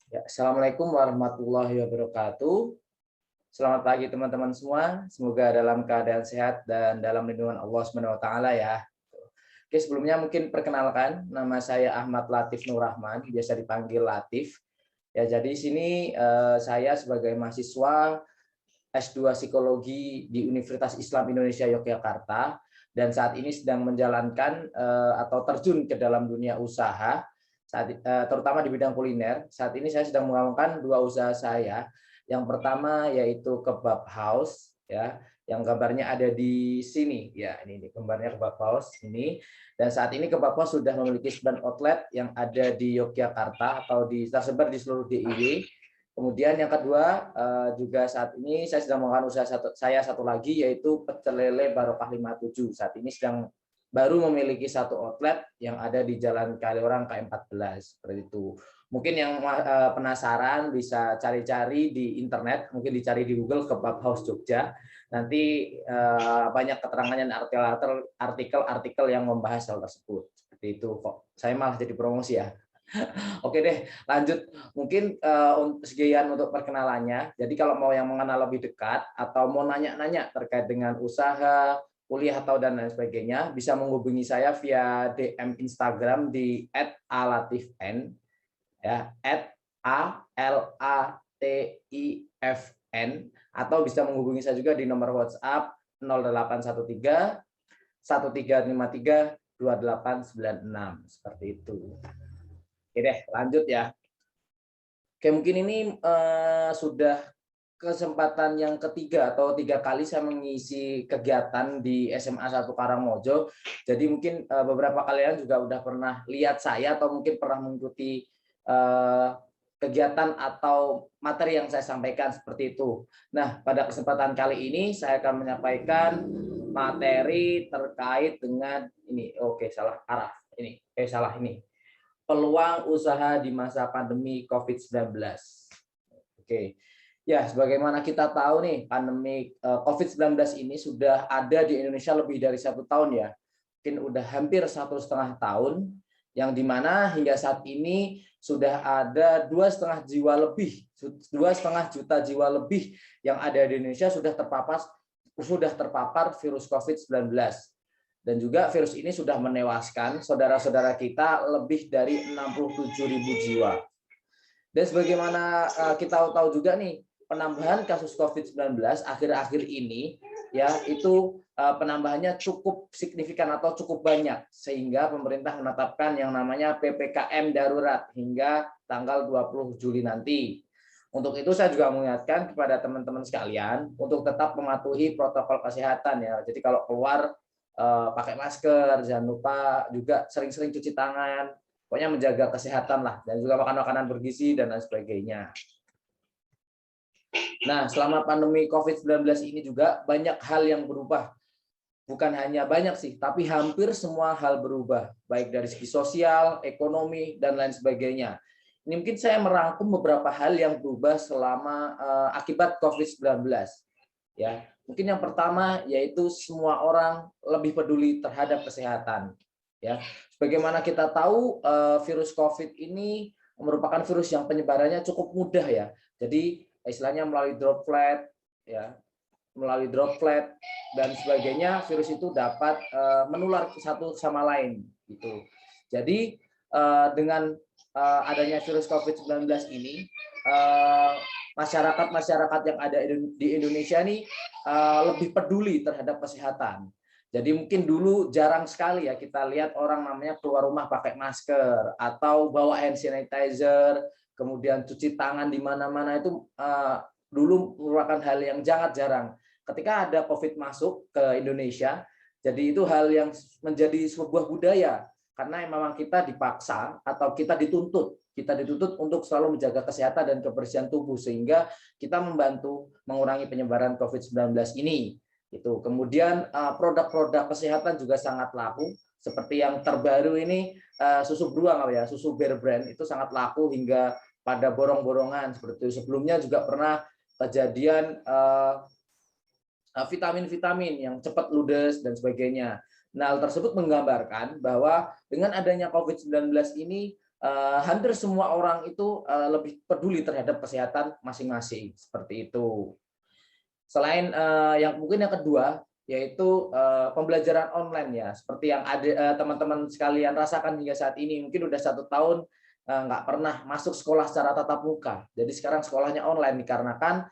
Ya, Assalamualaikum warahmatullahi wabarakatuh. Selamat pagi teman-teman semua. Semoga dalam keadaan sehat dan dalam lindungan Allah Subhanahu wa taala ya. Oke, sebelumnya mungkin perkenalkan, nama saya Ahmad Latif Nur Rahman, biasa dipanggil Latif. Ya, jadi sini saya sebagai mahasiswa S2 Psikologi di Universitas Islam Indonesia Yogyakarta dan saat ini sedang menjalankan atau terjun ke dalam dunia usaha terutama di bidang kuliner. Saat ini saya sedang mengembangkan dua usaha saya. Yang pertama yaitu kebab house ya, yang gambarnya ada di sini ya, ini gambarnya kebab house ini. Dan saat ini kebab house sudah memiliki 9 outlet yang ada di Yogyakarta atau tersebar di seluruh DIY. Kemudian yang kedua juga saat ini saya sedang melakukan usaha satu lagi yaitu pecel lele Barokah 57. Saat ini sedang baru memiliki satu outlet yang ada di Jalan Kaliorang K14 seperti itu. Mungkin yang penasaran bisa cari-cari di internet, mungkin dicari di Google Kebab House Jogja. Nanti banyak keterangan dan artikel-artikel yang membahas hal tersebut. Seperti itu kok. Saya malah jadi promosi ya. Oke deh, lanjut. Mungkin sekian untuk perkenalannya. Jadi kalau mau yang mengenal lebih dekat atau mau nanya-nanya terkait dengan usaha, kuliah atau dan lain sebagainya, bisa menghubungi saya via DM Instagram di @alatifn ya, @alatifn, atau bisa menghubungi saya juga di nomor WhatsApp 0813 1353 2896 seperti itu. Oke deh, lanjut ya. Oke, mungkin ini sudah kesempatan yang ketiga atau 3 kali saya mengisi kegiatan di SMA 1 Karangmojo. Jadi mungkin beberapa kalian juga udah pernah lihat saya atau mungkin pernah mengikuti kegiatan atau materi yang saya sampaikan seperti itu. Nah, pada kesempatan kali ini saya akan menyampaikan materi terkait dengan ini. Oke, salah arah. Ini. Peluang usaha di masa pandemi COVID-19. Oke. Ya, sebagaimana kita tahu nih, pandemi COVID-19 ini sudah ada di Indonesia lebih dari 1 tahun ya. Mungkin udah hampir 1,5 tahun, yang dimana hingga saat ini sudah ada 2,5 juta jiwa lebih yang ada di Indonesia sudah terpapar virus COVID-19. Dan juga virus ini sudah menewaskan saudara-saudara kita lebih dari 67.000 jiwa. Dan sebagaimana kita tahu juga nih, penambahan kasus COVID-19 akhir-akhir ini ya itu penambahannya cukup signifikan atau cukup banyak, sehingga pemerintah menetapkan yang namanya PPKM darurat hingga tanggal 20 Juli nanti. Untuk itu saya juga mengingatkan kepada teman-teman sekalian untuk tetap mematuhi protokol kesehatan ya. Jadi kalau keluar pakai masker, jangan lupa juga sering-sering cuci tangan, pokoknya menjaga kesehatan lah, dan juga makan makanan bergizi dan lain sebagainya. Nah, selama pandemi COVID-19 ini juga banyak hal yang berubah. Bukan hanya banyak sih, tapi hampir semua hal berubah, baik dari segi sosial, ekonomi, dan lain sebagainya. Ini mungkin saya merangkum beberapa hal yang berubah selama akibat COVID-19. Ya, mungkin yang pertama yaitu semua orang lebih peduli terhadap kesehatan. Ya, sebagaimana kita tahu virus COVID ini merupakan virus yang penyebarannya cukup mudah ya. Jadi istilahnya melalui droplet dan sebagainya, virus itu dapat menular satu sama lain gitu. Jadi dengan adanya virus COVID-19 ini, masyarakat yang ada di Indonesia nih lebih peduli terhadap kesehatan. Jadi mungkin dulu jarang sekali ya kita lihat orang namanya keluar rumah pakai masker atau bawa hand sanitizer, kemudian cuci tangan di mana-mana itu dulu merupakan hal yang sangat jarang. Ketika ada COVID masuk ke Indonesia, jadi itu hal yang menjadi sebuah budaya karena memang kita dipaksa atau kita dituntut untuk selalu menjaga kesehatan dan kebersihan tubuh sehingga kita membantu mengurangi penyebaran COVID-19 ini. Itu. Kemudian produk-produk kesehatan juga sangat laku, seperti yang terbaru ini susu beruang ya, susu Bear Brand itu sangat laku hingga pada borong-borongan seperti itu. Sebelumnya juga pernah kejadian vitamin-vitamin yang cepat ludes dan sebagainya. Nah, hal tersebut menggambarkan bahwa dengan adanya COVID-19 ini hampir semua orang itu lebih peduli terhadap kesehatan masing-masing, seperti itu. Selain yang mungkin yang kedua, yaitu pembelajaran online ya, seperti yang ada teman-teman sekalian rasakan hingga saat ini, mungkin udah 1 tahun nggak pernah masuk sekolah secara tatap muka. Jadi sekarang sekolahnya online dikarenakan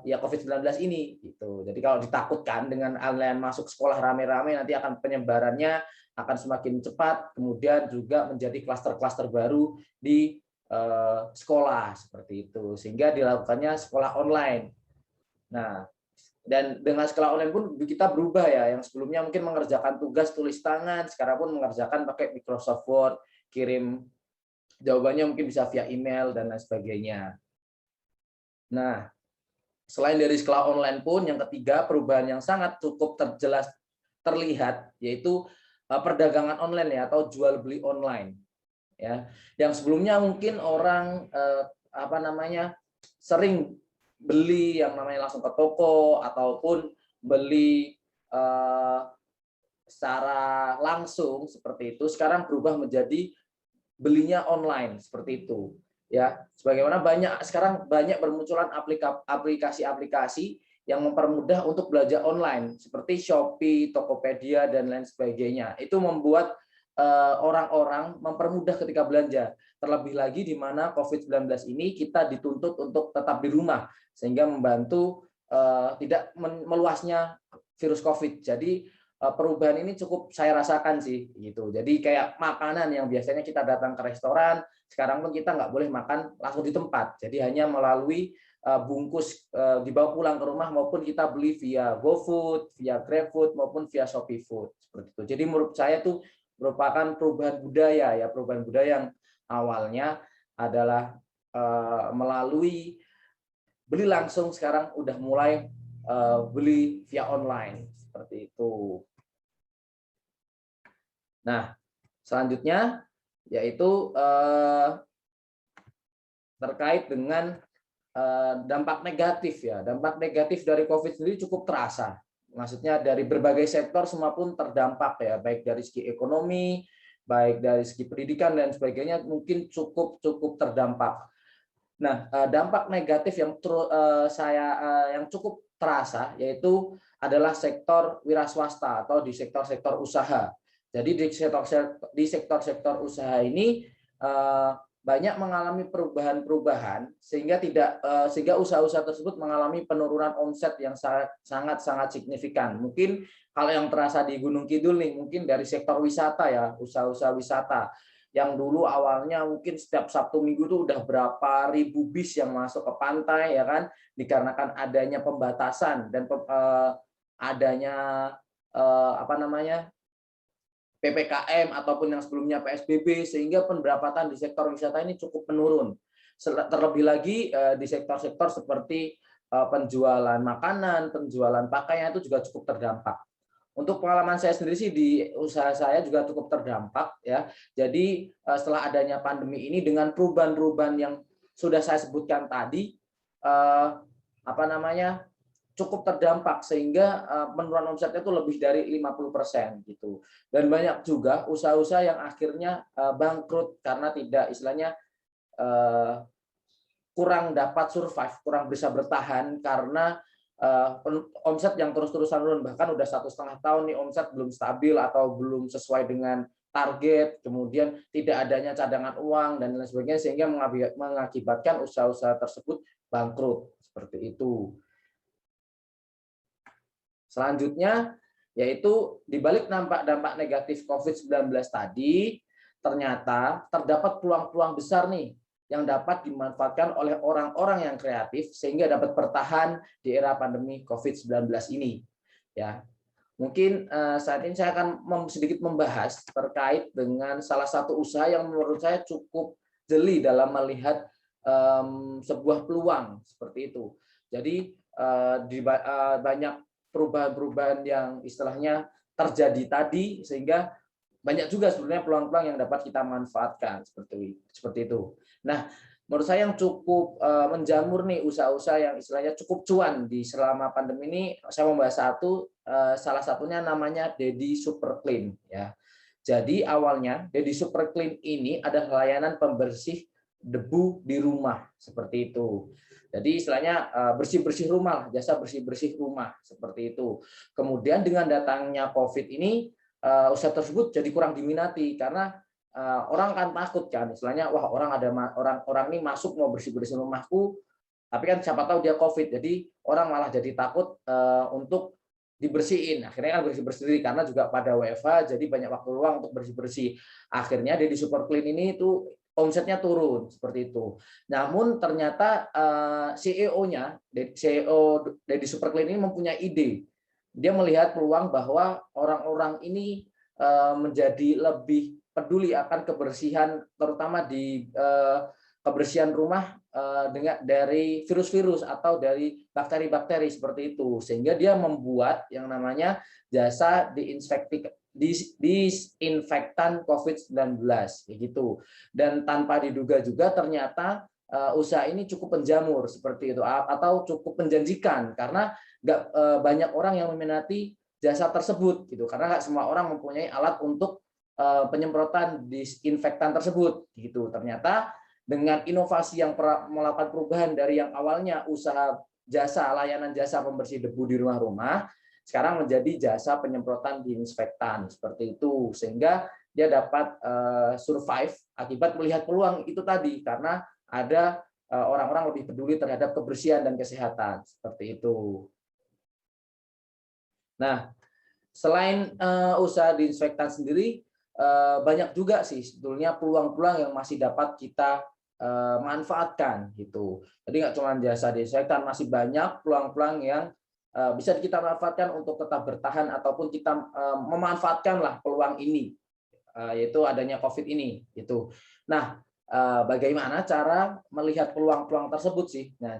ya COVID-19 ini gitu. Jadi kalau ditakutkan dengan online masuk sekolah rame-rame, nanti akan penyebarannya akan semakin cepat, kemudian juga menjadi klaster-klaster baru di sekolah seperti itu, sehingga dilakukannya sekolah online. Nah, dan dengan sekolah online pun kita berubah ya, yang sebelumnya mungkin mengerjakan tugas tulis tangan, sekarang pun mengerjakan pakai Microsoft Word, kirim jawabannya mungkin bisa via email dan lain sebagainya. Nah, selain dari sekolah online pun, yang ketiga perubahan yang sangat cukup jelas terlihat, yaitu perdagangan online ya, atau jual beli online ya. Yang sebelumnya mungkin orang sering beli yang namanya langsung ke toko ataupun beli secara langsung seperti itu, sekarang berubah menjadi belinya online seperti itu ya. Sebagaimana sekarang banyak bermunculan aplikasi-aplikasi yang mempermudah untuk belanja online seperti Shopee, Tokopedia dan lain sebagainya. Itu membuat orang-orang mempermudah ketika belanja. Terlebih lagi di mana COVID-19 ini kita dituntut untuk tetap di rumah, sehingga membantu tidak meluasnya virus COVID. Jadi perubahan ini cukup saya rasakan sih gitu. Jadi kayak makanan yang biasanya kita datang ke restoran, sekarang pun kita nggak boleh makan langsung di tempat. Jadi hanya melalui bungkus dibawa pulang ke rumah, maupun kita beli via GoFood, via GrabFood maupun via Shopee Food seperti itu. Jadi menurut saya itu merupakan perubahan budaya ya, perubahan budaya yang awalnya adalah melalui beli langsung, sekarang udah mulai beli via online seperti itu. Nah, selanjutnya yaitu terkait dengan dampak negatif ya. Dampak negatif dari COVID sendiri cukup terasa. Maksudnya dari berbagai sektor semua pun terdampak ya, baik dari segi ekonomi, baik dari segi pendidikan dan sebagainya, mungkin cukup terdampak. Nah, dampak negatif yang yang cukup terasa yaitu adalah sektor wira swasta atau di sektor-sektor usaha. Jadi di sektor-sektor usaha ini banyak mengalami perubahan-perubahan sehingga usaha-usaha tersebut mengalami penurunan omset yang sangat signifikan. Mungkin kalau yang terasa di Gunung Kidul nih, mungkin dari sektor wisata ya, usaha-usaha wisata yang dulu awalnya mungkin setiap Sabtu Minggu tuh udah berapa ribu bis yang masuk ke pantai ya kan, dikarenakan adanya pembatasan dan adanya PPKM ataupun yang sebelumnya PSBB, sehingga pendapatan di sektor wisata ini cukup menurun. Terlebih lagi di sektor-sektor seperti penjualan makanan, penjualan pakaian itu juga cukup terdampak. Untuk pengalaman saya sendiri sih di usaha saya juga cukup terdampak ya. Jadi setelah adanya pandemi ini dengan perubahan-perubahan yang sudah saya sebutkan tadi, cukup terdampak sehingga penurunan omsetnya itu lebih dari 50% gitu. Dan banyak juga usaha-usaha yang akhirnya bangkrut karena tidak kurang dapat survive, kurang bisa bertahan karena omset yang terus-terusan menurun. Bahkan udah 1,5 tahun nih omset belum stabil atau belum sesuai dengan target, kemudian tidak adanya cadangan uang dan lain sebagainya, sehingga mengakibatkan usaha-usaha tersebut bangkrut seperti itu. Selanjutnya, yaitu di balik dampak negatif COVID-19 tadi, ternyata terdapat peluang-peluang besar nih yang dapat dimanfaatkan oleh orang-orang yang kreatif sehingga dapat bertahan di era pandemi COVID-19 ini. Ya, mungkin saat ini saya akan sedikit membahas terkait dengan salah satu usaha yang menurut saya cukup jeli dalam melihat sebuah peluang seperti itu. Jadi banyak perubahan-perubahan yang istilahnya terjadi tadi, sehingga banyak juga sebenarnya peluang-peluang yang dapat kita manfaatkan seperti itu. Nah, menurut saya yang cukup menjamur nih usaha-usaha yang istilahnya cukup cuan di selama pandemi ini, saya membahas salah satunya namanya Dedi Super Clean ya. Jadi awalnya Dedi Super Clean ini adalah layanan pembersih debu di rumah seperti itu. Jadi istilahnya bersih-bersih rumah, jasa bersih-bersih rumah seperti itu. Kemudian dengan datangnya COVID ini usaha tersebut jadi kurang diminati karena orang kan takut kan, istilahnya wah orang ini masuk mau bersih-bersih rumahku, tapi kan siapa tahu dia COVID, jadi orang malah jadi takut untuk dibersihin. Akhirnya kan bersih-bersih diri karena juga pada WFH jadi banyak waktu luang untuk bersih-bersih. Akhirnya Dedi Super Clean ini itu omsetnya turun seperti itu. Namun ternyata CEO-nya, CEO Dedi Super Clean ini mempunyai ide. Dia melihat peluang bahwa orang-orang ini menjadi lebih peduli akan kebersihan, terutama di kebersihan rumah dari virus-virus atau dari bakteri-bakteri seperti itu, sehingga dia membuat yang namanya jasa disinfektan COVID-19 begitu. Dan tanpa diduga juga ternyata usaha ini cukup menjamur seperti itu atau cukup menjanjikan karena nggak banyak orang yang meminati jasa tersebut gitu, karena nggak semua orang mempunyai alat untuk penyemprotan disinfektan tersebut gitu. Ternyata dengan inovasi yang melakukan perubahan dari yang awalnya usaha jasa layanan jasa pembersih debu di rumah-rumah, sekarang menjadi jasa penyemprotan disinfektan seperti itu, sehingga dia dapat survive akibat melihat peluang itu tadi, karena ada orang-orang lebih peduli terhadap kebersihan dan kesehatan seperti itu. Nah, selain usaha disinfektan sendiri, banyak juga sih sebetulnya peluang-peluang yang masih dapat kita manfaatkan gitu. Jadi nggak cuma jasa disinfektan, masih banyak peluang-peluang yang bisa kita manfaatkan untuk tetap bertahan ataupun kita memanfaatkanlah peluang ini, yaitu adanya COVID ini gitu. Nah, bagaimana cara melihat peluang-peluang tersebut sih? Nah,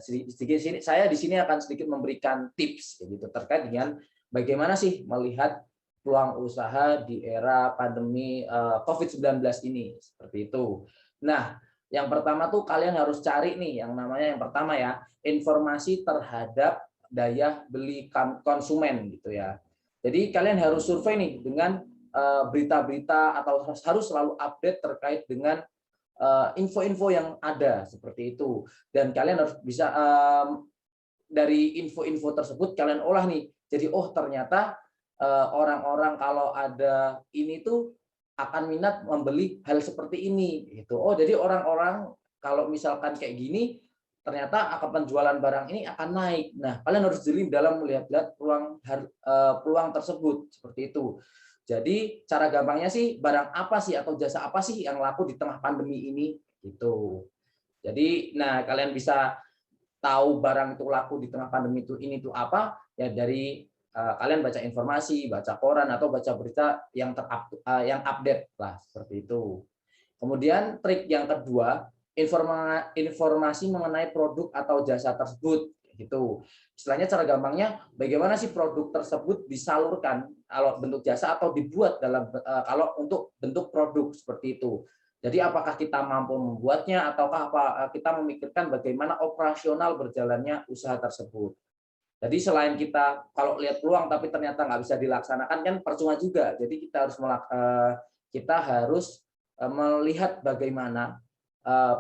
saya di sini akan sedikit memberikan tips gitu terkait dengan bagaimana sih melihat peluang usaha di era pandemi COVID-19 ini seperti itu. Nah, yang pertama tuh kalian harus cari nih yang namanya yang pertama ya, informasi terhadap daya beli konsumen gitu ya. Jadi kalian harus survei nih dengan berita-berita atau harus selalu update terkait dengan info-info yang ada seperti itu. Dan kalian harus bisa dari info-info tersebut kalian olah nih. Jadi oh ternyata orang-orang kalau ada ini tuh akan minat membeli hal seperti ini gitu. Oh, jadi orang-orang kalau misalkan kayak gini ternyata akan penjualan barang ini akan naik. Nah, kalian harus jeli dalam melihat-lihat peluang tersebut seperti itu. Jadi cara gampangnya sih barang apa sih atau jasa apa sih yang laku di tengah pandemi ini gitu. Jadi nah kalian bisa tahu barang itu laku di tengah pandemi ini tuh apa ya dari kalian baca informasi, baca koran atau baca berita yang yang update lah seperti itu. Kemudian trik yang kedua, informasi mengenai produk atau jasa tersebut gitu. Istilahnya cara gampangnya bagaimana sih produk tersebut disalurkan kalau bentuk jasa atau dibuat dalam kalau untuk bentuk produk seperti itu. Jadi apakah kita mampu membuatnya ataukah kita memikirkan bagaimana operasional berjalannya usaha tersebut. Jadi selain kita kalau lihat peluang tapi ternyata nggak bisa dilaksanakan kan percuma juga. Jadi kita harus melihat bagaimana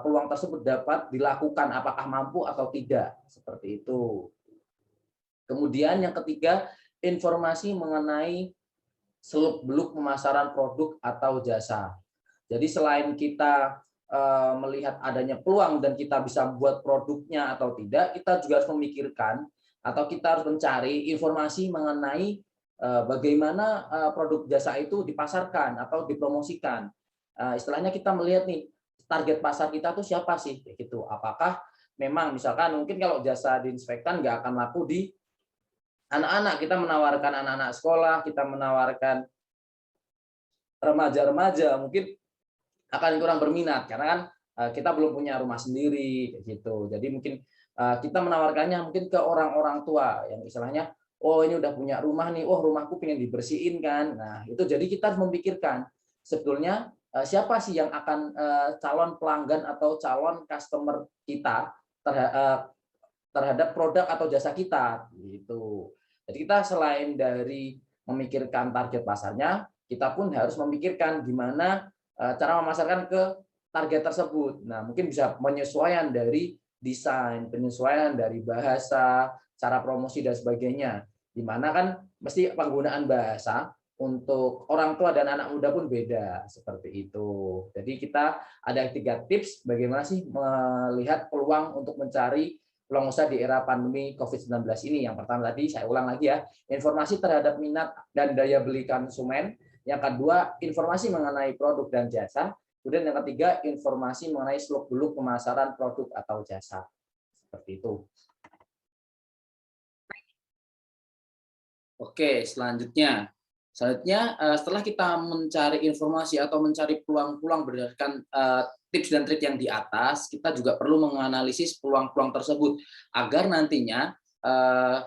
peluang tersebut dapat dilakukan, apakah mampu atau tidak, seperti itu. Kemudian yang ketiga, informasi mengenai seluk-beluk pemasaran produk atau jasa. Jadi selain kita melihat adanya peluang dan kita bisa buat produknya atau tidak, kita juga harus memikirkan atau kita harus mencari informasi mengenai bagaimana produk jasa itu dipasarkan atau dipromosikan. Istilahnya kita melihat nih target pasar kita tuh siapa sih gitu. Apakah memang misalkan mungkin kalau jasa disinfektan nggak akan laku di anak-anak, kita menawarkan anak-anak sekolah, kita menawarkan remaja-remaja mungkin akan kurang berminat karena kan kita belum punya rumah sendiri gitu. Jadi mungkin kita menawarkannya mungkin ke orang-orang tua yang istilahnya oh ini udah punya rumah nih, oh rumahku pengen dibersihin kan. Nah, itu jadi kita harus memikirkan sebetulnya siapa sih yang akan calon pelanggan atau calon customer kita terhadap produk atau jasa kita gitu. Jadi kita selain dari memikirkan target pasarnya, kita pun harus memikirkan gimana cara memasarkan ke target tersebut. Nah, mungkin bisa penyesuaian dari desain, penyesuaian dari bahasa, cara promosi dan sebagainya. Di mana kan mesti penggunaan bahasa untuk orang tua dan anak muda pun beda seperti itu. Jadi kita ada 3 tips bagaimana sih melihat peluang untuk mencari peluang usaha di era pandemi COVID-19 ini. Yang pertama tadi saya ulang lagi ya, informasi terhadap minat dan daya beli konsumen. Yang kedua, informasi mengenai produk dan jasa. Kemudian yang ketiga, informasi mengenai seluk-beluk pemasaran produk atau jasa. Seperti itu. Oke, selanjutnya setelah kita mencari informasi atau mencari peluang-peluang berdasarkan tips dan trik yang di atas, kita juga perlu menganalisis peluang-peluang tersebut agar nantinya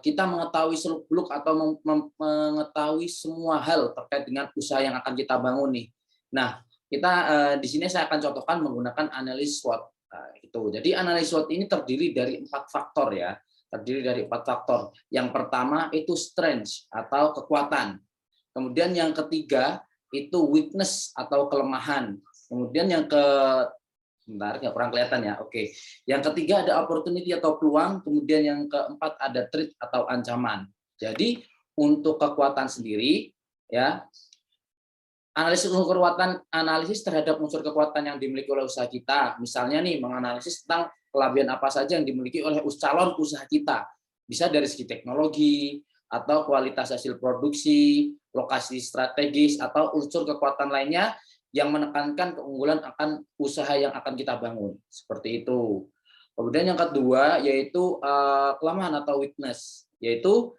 kita mengetahui seluk-beluk atau mengetahui semua hal terkait dengan usaha yang akan kita bangun nih. Nah, kita di sini saya akan contohkan menggunakan analisis SWOT. Itu. Jadi analisis SWOT ini terdiri dari 4 faktor ya. Terdiri dari 4 faktor. Yang pertama itu strength atau kekuatan. Kemudian yang ketiga itu weakness atau kelemahan. Kemudian yang sebentar, nggak kurang kelihatan ya. Oke. Yang ketiga ada opportunity atau peluang. Kemudian yang keempat ada threat atau ancaman. Jadi untuk kekuatan sendiri, ya analisis terhadap unsur kekuatan yang dimiliki oleh usaha kita. Misalnya nih menganalisis tentang kelebihan apa saja yang dimiliki oleh calon usaha kita. Bisa dari segi teknologi atau kualitas hasil produksi, lokasi strategis atau unsur kekuatan lainnya yang menekankan keunggulan akan usaha yang akan kita bangun. Seperti itu. Kemudian yang kedua yaitu kelemahan atau weakness, yaitu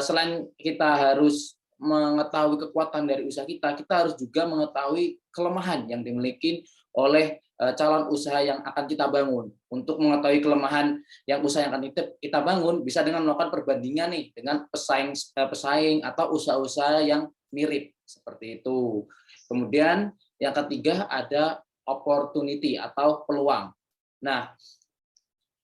selain kita harus mengetahui kekuatan dari usaha kita, kita harus juga mengetahui kelemahan yang dimiliki oleh calon usaha yang akan kita bangun. Untuk mengetahui kelemahan yang usaha yang akan kita bangun, bisa dengan melakukan perbandingan nih dengan pesaing atau usaha-usaha yang mirip seperti itu. Kemudian yang ketiga ada opportunity atau peluang. Nah,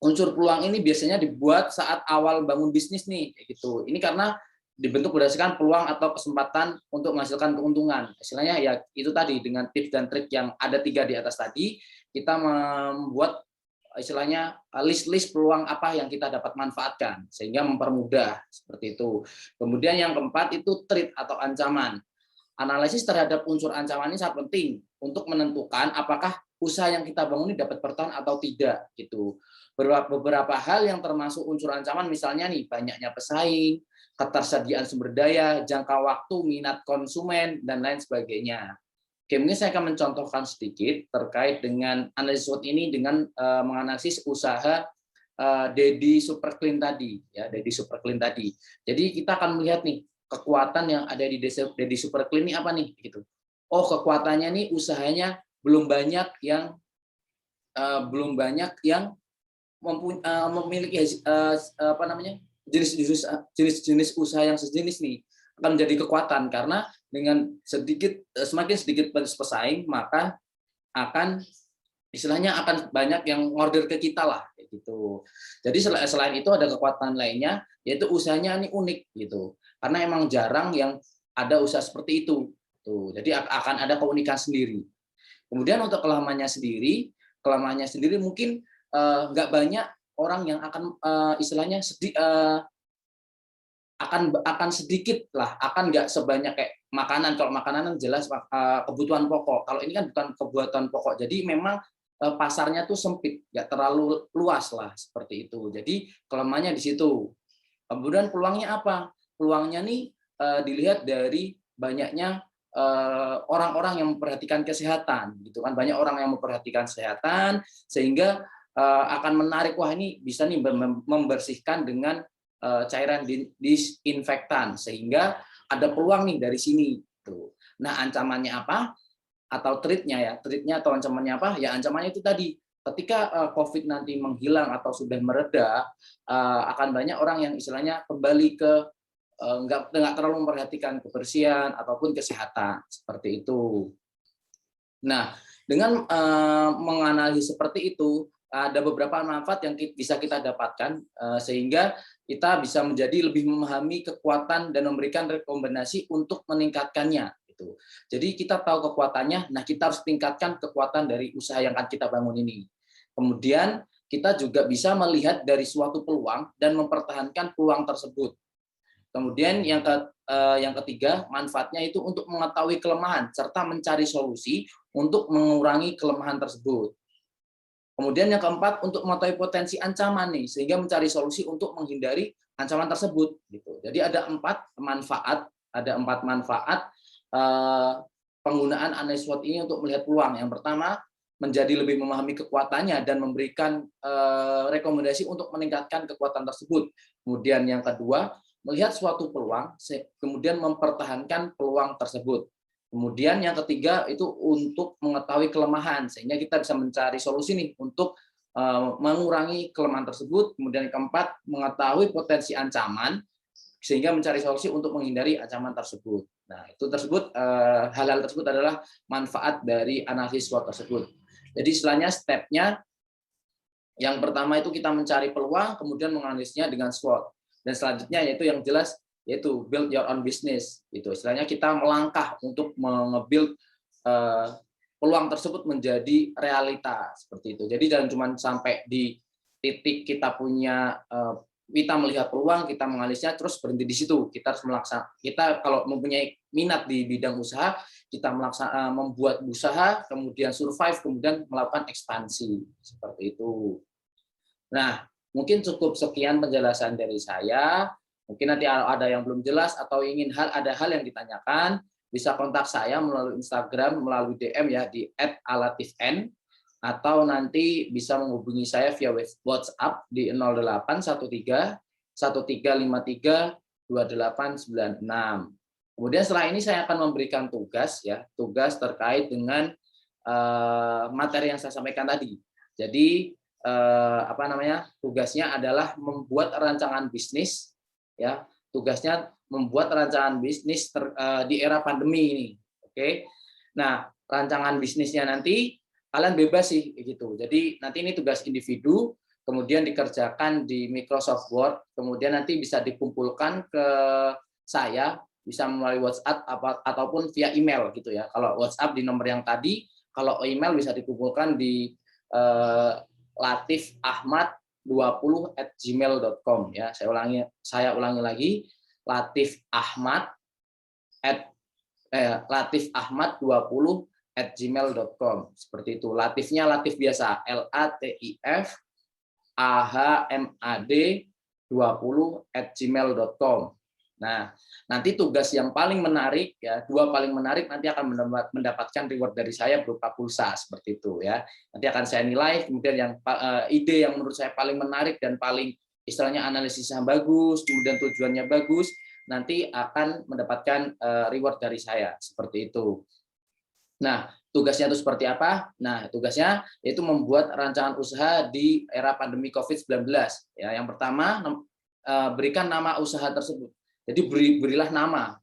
unsur peluang ini biasanya dibuat saat awal bangun bisnis nih, gitu. Ini karena dibentuk berdasarkan peluang atau kesempatan untuk menghasilkan keuntungan. Istilahnya ya itu tadi dengan tips dan trik yang ada 3 di atas tadi, kita membuat istilahnya list peluang apa yang kita dapat manfaatkan sehingga mempermudah seperti itu. Kemudian yang keempat itu threat atau ancaman. Analisis terhadap unsur ancaman ini sangat penting untuk menentukan apakah usaha yang kita bangun ini dapat bertahan atau tidak gitu. Beberapa hal yang termasuk unsur ancaman misalnya nih banyaknya pesaing, ketersediaan sumber daya, jangka waktu, minat konsumen, dan lain sebagainya. Oke, mungkin saya akan mencontohkan sedikit terkait dengan analisis SWOT ini dengan menganalisis usaha Dedi Super Clean tadi, ya Dedi Super Clean tadi. Jadi kita akan melihat nih kekuatan yang ada di Dedi Super Clean ini apa nih, gitu. Oh, kekuatannya nih usahanya belum banyak yang memiliki apa namanya jenis-jenis usaha yang sejenis nih akan menjadi kekuatan karena dengan semakin sedikit pesaing maka akan istilahnya akan banyak yang order ke kita lah gitu. Jadi selain itu ada kekuatan lainnya yaitu usahanya ini unik gitu karena emang jarang yang ada usaha seperti itu tuh. Jadi akan ada keunikan sendiri. Kemudian untuk kelemahannya sendiri mungkin nggak banyak orang yang akan istilahnya akan sedikit lah, akan nggak sebanyak kayak makanan. Kalau makanan kan jelas kebutuhan pokok. Kalau ini kan bukan kebutuhan pokok. Jadi memang pasarnya tuh sempit, nggak terlalu luas lah seperti itu. Jadi kelemahannya di situ. Kemudian peluangnya apa? Peluangnya nih dilihat dari banyaknya orang-orang yang memperhatikan kesehatan, gitu kan. Banyak orang yang memperhatikan kesehatan sehingga akan menarik, wah ini bisa nih membersihkan dengan cairan disinfektan sehingga ada peluang nih dari sini tuh. Nah, ancamannya apa? Atau threat-nya atau ancamannya apa? Ya ancamannya itu tadi. Ketika COVID nanti menghilang atau sudah mereda, akan banyak orang yang istilahnya kembali ke nggak terlalu memperhatikan kebersihan ataupun kesehatan seperti itu. Nah, dengan menganalisis seperti itu, ada beberapa manfaat yang bisa kita dapatkan sehingga kita bisa menjadi lebih memahami kekuatan dan memberikan rekomendasi untuk meningkatkannya. gitu. Jadi kita tahu kekuatannya, nah kita harus tingkatkan kekuatan dari usaha yang akan kita bangun ini. Kemudian kita juga bisa melihat dari suatu peluang dan mempertahankan peluang tersebut. Kemudian yang ketiga, manfaatnya itu untuk mengetahui kelemahan serta mencari solusi untuk mengurangi kelemahan tersebut. Kemudian yang keempat, untuk mengetahui potensi ancaman nih, sehingga mencari solusi untuk menghindari ancaman tersebut. Gitu. Jadi ada empat manfaat penggunaan analysis SWOT ini untuk melihat peluang. Yang pertama, menjadi lebih memahami kekuatannya dan memberikan rekomendasi untuk meningkatkan kekuatan tersebut. Kemudian yang kedua, melihat suatu peluang, kemudian mempertahankan peluang tersebut. Kemudian yang ketiga itu untuk mengetahui kelemahan, sehingga kita bisa mencari solusi nih untuk mengurangi kelemahan tersebut. Kemudian yang keempat, mengetahui potensi ancaman, sehingga mencari solusi untuk menghindari ancaman tersebut. Nah, itu tersebut hal-hal tersebut adalah manfaat dari analisis SWOT tersebut. Jadi istilahnya stepnya, yang pertama itu kita mencari peluang, kemudian menganalisisnya dengan SWOT. Dan selanjutnya yaitu yang jelas, yaitu build your own business. Itu istilahnya kita melangkah untuk nge-build peluang tersebut menjadi realita seperti itu. Jadi jangan cuma sampai di titik kita melihat peluang, kita menganalisisnya terus berhenti di situ. Kita harus kita kalau mempunyai minat di bidang usaha, kita membuat usaha, kemudian survive, kemudian melakukan ekspansi seperti itu. Nah, mungkin cukup sekian penjelasan dari saya. Mungkin nanti ada yang belum jelas atau ada hal yang ditanyakan, bisa kontak saya melalui Instagram, melalui DM ya di @alatifn, atau nanti bisa menghubungi saya via WhatsApp di 0813 1353 2896. Kemudian setelah ini saya akan memberikan tugas terkait dengan materi yang saya sampaikan tadi. Jadi tugasnya adalah membuat rancangan bisnis, ya. Tugasnya membuat rancangan bisnis di era pandemi ini. Oke. Nah, rancangan bisnisnya nanti kalian bebas sih gitu. Jadi nanti ini tugas individu, kemudian dikerjakan di Microsoft Word, kemudian nanti bisa dikumpulkan ke saya, bisa melalui WhatsApp ataupun via email gitu ya. Kalau WhatsApp di nomor yang tadi, kalau email bisa dikumpulkan di latifahmad20@gmail.com ya. Saya ulangi lagi, latifahmad20@gmail.com. Seperti itu. Latifnya Latif biasa, LATIFAHMAD20@gmail.com. Nah, nanti tugas yang paling menarik ya, dua paling menarik nanti akan mendapatkan reward dari saya berupa pulsa seperti itu ya. Nanti akan saya nilai, kemudian yang ide yang menurut saya paling menarik dan paling istilahnya analisisnya bagus, kemudian tujuannya bagus, nanti akan mendapatkan reward dari saya seperti itu. Nah, tugasnya itu seperti apa? Nah, tugasnya yaitu membuat rancangan usaha di era pandemi COVID-19. Ya, yang pertama berikan nama usaha tersebut. Jadi berilah nama,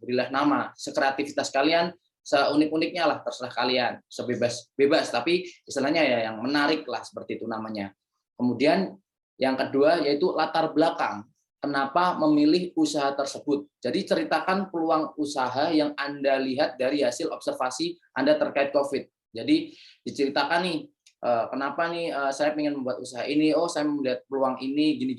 sekreativitas kalian, seunik-uniknya lah, terserah kalian, sebebas, tapi istilahnya ya yang menarik lah seperti itu namanya. Kemudian yang kedua yaitu latar belakang, kenapa memilih usaha tersebut. Jadi ceritakan peluang usaha yang Anda lihat dari hasil observasi Anda terkait COVID. Jadi diceritakan nih, kenapa nih saya ingin membuat usaha ini, saya melihat peluang ini, gini,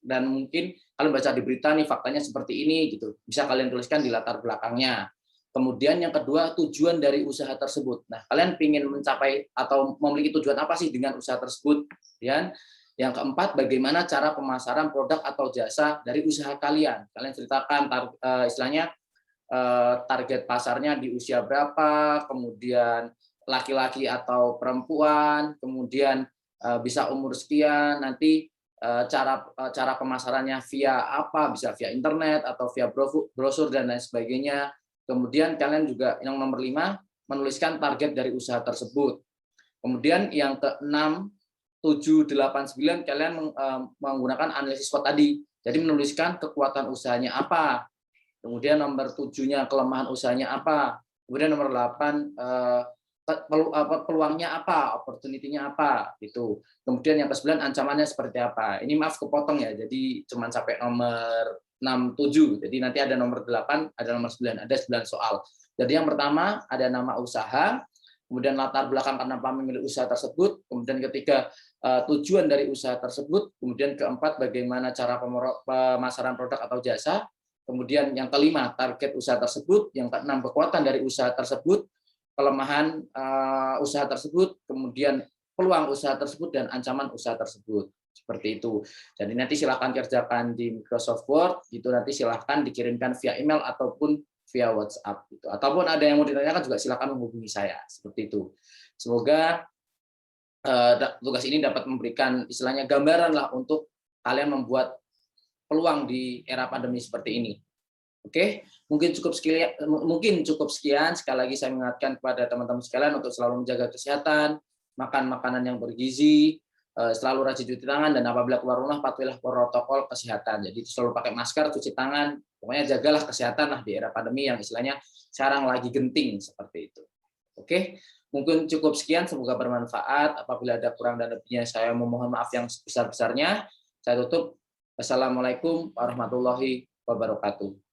dan mungkin kalian baca di berita nih faktanya seperti ini gitu. Bisa kalian tuliskan di latar belakangnya. Kemudian yang kedua, tujuan dari usaha tersebut. Nah, kalian ingin mencapai atau memiliki tujuan apa sih dengan usaha tersebut? Dan yang keempat, bagaimana cara pemasaran produk atau jasa dari usaha kalian. Kalian ceritakan istilahnya target pasarnya di usia berapa, kemudian laki-laki atau perempuan, kemudian bisa umur sekian, nanti cara pemasarannya via apa, bisa via internet atau via brosur dan lain sebagainya. Kemudian kalian juga yang nomor 5 menuliskan target dari usaha tersebut. Kemudian yang ke-6, 7, 8, 9 kalian menggunakan analisis SWOT tadi. Jadi menuliskan kekuatan usahanya apa. Kemudian nomor 7-nya kelemahan usahanya apa. Kemudian nomor 8 peluangnya apa, opportunity-nya apa gitu. Kemudian yang ke-9 ancamannya seperti apa. Ini maaf kepotong ya, jadi cuma sampai nomor 7. Jadi nanti ada nomor 8, ada nomor 9, ada 9 soal. Jadi yang pertama ada nama usaha, kemudian latar belakang kenapa memilih usaha tersebut, kemudian ketiga tujuan dari usaha tersebut, kemudian keempat bagaimana cara pemasaran produk atau jasa, kemudian yang kelima target usaha tersebut, yang keenam kekuatan dari usaha tersebut, kelemahan usaha tersebut, kemudian peluang usaha tersebut dan ancaman usaha tersebut. Seperti itu. Jadi nanti silahkan kerjakan di Microsoft Word, itu nanti silahkan dikirimkan via email ataupun via WhatsApp gitu. Ataupun ada yang mau ditanyakan juga silakan menghubungi saya seperti itu. Semoga tugas ini dapat memberikan istilahnya gambaran lah untuk kalian membuat peluang di era pandemi seperti ini. Oke, mungkin cukup sekian. Sekali lagi saya mengingatkan kepada teman-teman sekalian untuk selalu menjaga kesehatan, makan makanan yang bergizi, selalu rajin cuci tangan, dan apabila keluar rumah patuhilah protokol kesehatan. Jadi selalu pakai masker, cuci tangan, pokoknya jagalah kesehatan lah di era pandemi yang istilahnya sekarang lagi genting seperti itu. Oke, mungkin cukup sekian, semoga bermanfaat. Apabila ada kurang dan lebihnya saya memohon maaf yang sebesar-besarnya. Saya tutup. Wassalamualaikum warahmatullahi wabarakatuh.